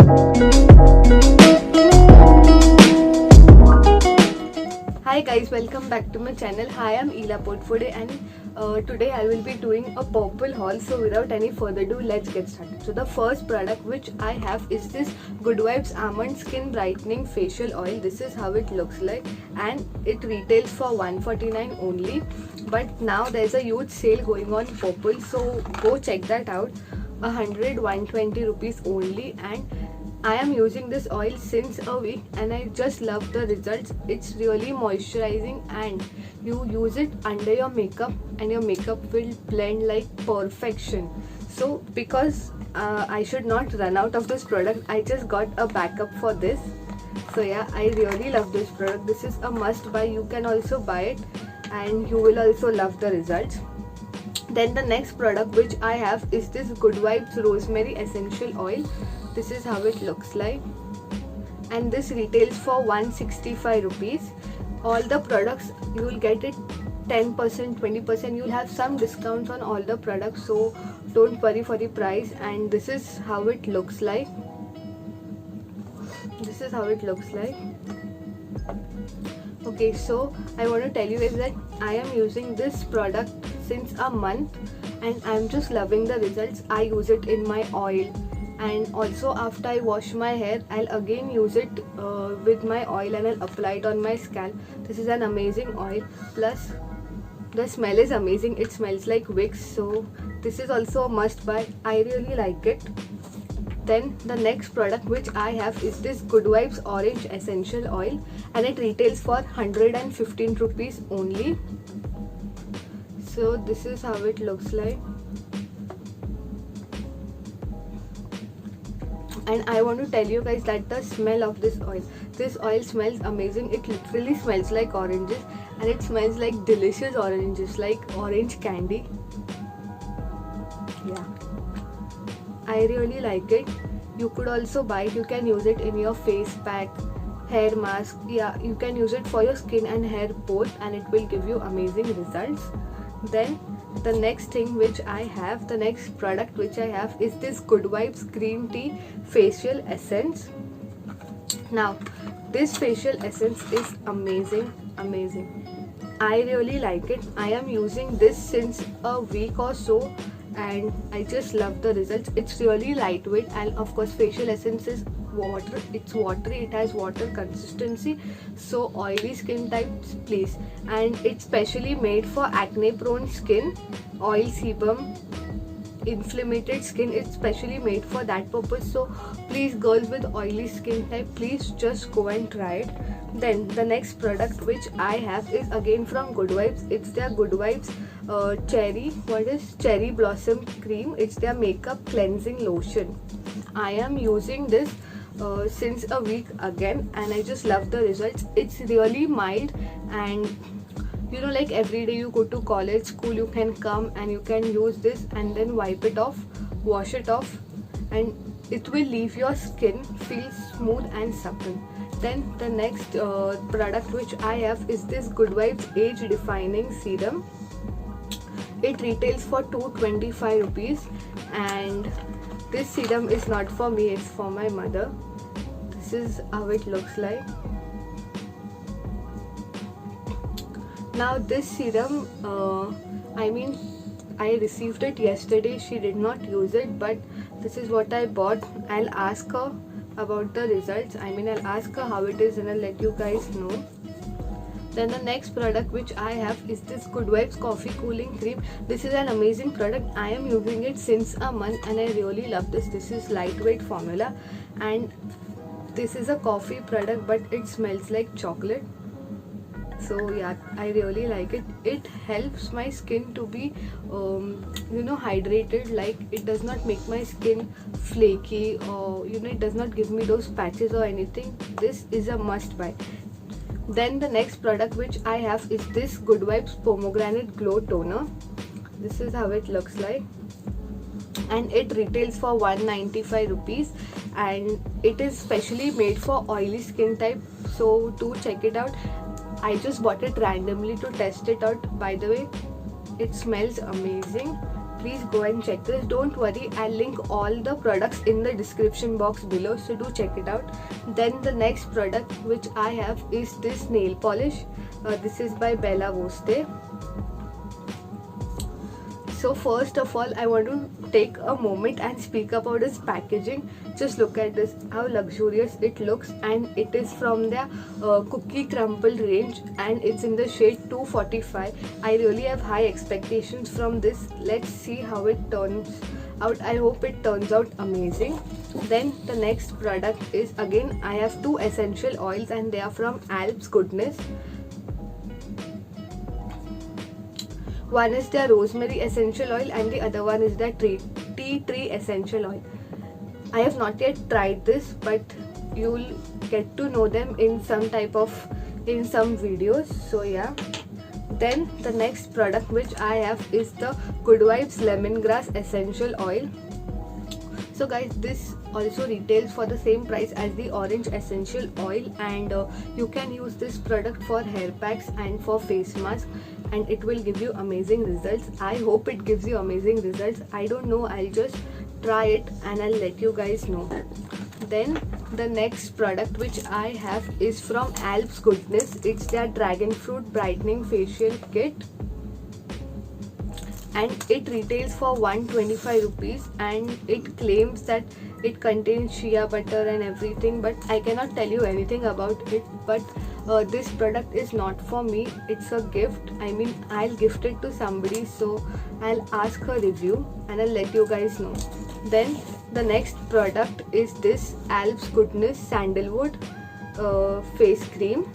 Hi guys, welcome back to my channel. Hi, I'm Ela Potfode and today I will be doing a purple haul. So without any further ado, let's get started. So the first product which I have is this Good Vibes Almond Skin Brightening Facial Oil. This is how it looks like and it retails for 149 only. But now there's a huge sale going on Purple, so go check that out. 120 rupees only, and I am using this oil since a week and I just love the results. It's really moisturizing and you use it under your makeup and your makeup will blend like perfection. So because I should not run out of this product, I just got a backup for this. So yeah, I really love this product. This is a must buy. You can also buy it and you will also love the results. Then the next product which I have is this Good Vibes Rosemary Essential Oil. This is how it looks like and this retails for 165 rupees. All the products you will get it 10%, 20%. You'll have some discounts on all the products, so don't worry for the price. And this is how it looks like. This is how it looks like. Okay, so I want to tell you guys that I am using this product since a month and I'm just loving the results. I use it in my oil and also after I wash my hair, I'll again use it with my oil and I'll apply it on my scalp. This is an amazing oil, plus the smell is amazing. It smells like Vicks, so this is also a must buy. I really like it. Then the next product which I have is this Good Vibes Orange Essential Oil and it retails for 115 rupees only. So this is how it looks like. And I want to tell you guys that the smell of this oil smells amazing. It literally smells like oranges and it smells like delicious oranges, like orange candy. Yeah, I really like it. You could also buy it. You can use it in your face pack, hair mask. Yeah, you can use it for your skin and hair both and it will give you amazing results. Then the next thing which I have, the next product which I have is this Good Vibes Green Tea Facial Essence. Now this facial essence is amazing. I really like it. I am using this since a week or so and I just love the results. It's really lightweight and of course facial essence is water. It's watery, it has water consistency, so oily skin types please. And it's specially made for acne prone skin, oil sebum, inflamed skin. It's specially made for that purpose, so please girls with oily skin type, please just go and try it. Then the next product which I have is again from Good Vibes. It's their Good Vibes cherry blossom cream. It's their makeup cleansing lotion. I am using this since a week again and I just love the results. It's really mild and you know, like every day you go to college, school, you can come and you can use this and then wipe it off, wash it off, and it will leave your skin feel smooth and supple. Then the next product which I have is this Good Vibes Age Defining Serum. It retails for 225 rupees and this serum is not for me, it's for my mother. This is how it looks like. Now this serum, I received it yesterday. She did not use it, but this is what I bought. I'll ask her about the results. I'll ask her how it is and I'll let you guys know. Then the next product which I have is this Good Vibes Coffee Cooling Cream. This is an amazing product. I am using it since a month and I really love this. This is lightweight formula and this is a coffee product but it smells like chocolate. So yeah, I really like it. It helps my skin to be hydrated. Like it does not make my skin flaky or it does not give me those patches or anything. This is a must buy. Then the next product which I have is this Good Vibes Pomegranate Glow Toner. This is how it looks like and it retails for 195 rupees and it is specially made for oily skin type, so do check it out. I just bought it randomly to test it out. By the way, it smells amazing please go and check this. Don't worry, I'll link all the products in the description box below, so do check it out. Then the next product which I have is this nail polish. This is by Bella Voste. So first of all, I want to take a moment and speak about its packaging. Just look at this, how luxurious it looks, and it is from their Cookie Crumble range, and it's in the shade 245. I really have high expectations from this. Let's see how it turns out. I hope it turns out amazing. Then the next product is, again, I have two essential oils, and they are from Alps Goodness. One is their rosemary essential oil and the other one is their tea tree essential oil. I have not yet tried this, but you'll get to know them in some videos. So yeah. Then the next product which I have is the Good Vibes Lemongrass essential oil. So guys, this also retails for the same price as the orange essential oil, and you can use this product for hair packs and for face mask, and it will give you amazing results. I hope it gives you amazing results. I don't know, I'll just try it and I'll let you guys know. Then the next product which I have is from Alps Goodness. It's their Dragon Fruit Brightening Facial Kit, and it retails for 125 rupees, and it claims that it contains shea butter and everything, but I cannot tell you anything about it. But this product is not for me, it's a gift. I mean, I'll gift it to somebody, so I'll ask her review and I'll let you guys know. Then the next product is this Alps Goodness Sandalwood face cream.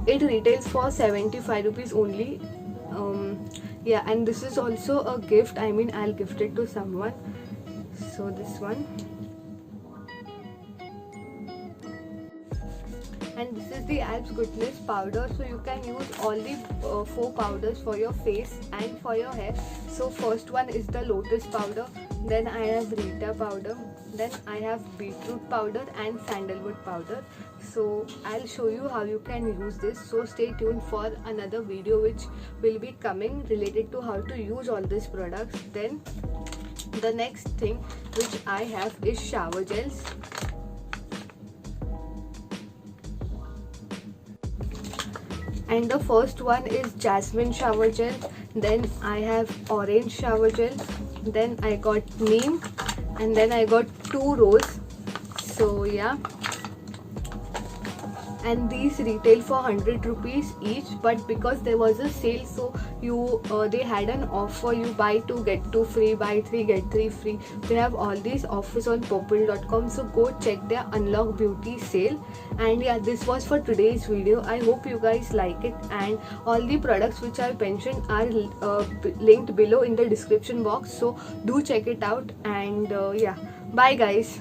It retails for 75 rupees only. Yeah, and this is also a gift. I mean, I'll gift it to someone. So this one, and this is the Alps Goodness powder. So you can use all the 4 powders for your face and for your hair. So first one is the lotus powder, then I have Rita powder, then I have beetroot powder and sandalwood powder. So I'll show you how you can use this. So stay tuned for another video which will be coming related to how to use all these products. Then the next thing which I have is shower gels. And the first one is jasmine shower gel, then I have orange shower gel, then I got neem, and then I got 2 rose. So yeah, and these retail for 100 rupees each, but because there was a sale, so they had an offer, you buy 2 get 2 free, buy 3 get 3 free. They have all these offers on Popl.com, so go check their Unlock Beauty sale. And yeah, this was for today's video. I hope you guys like it, and all the products which I mentioned are linked below in the description box, so do check it out. And yeah, bye guys.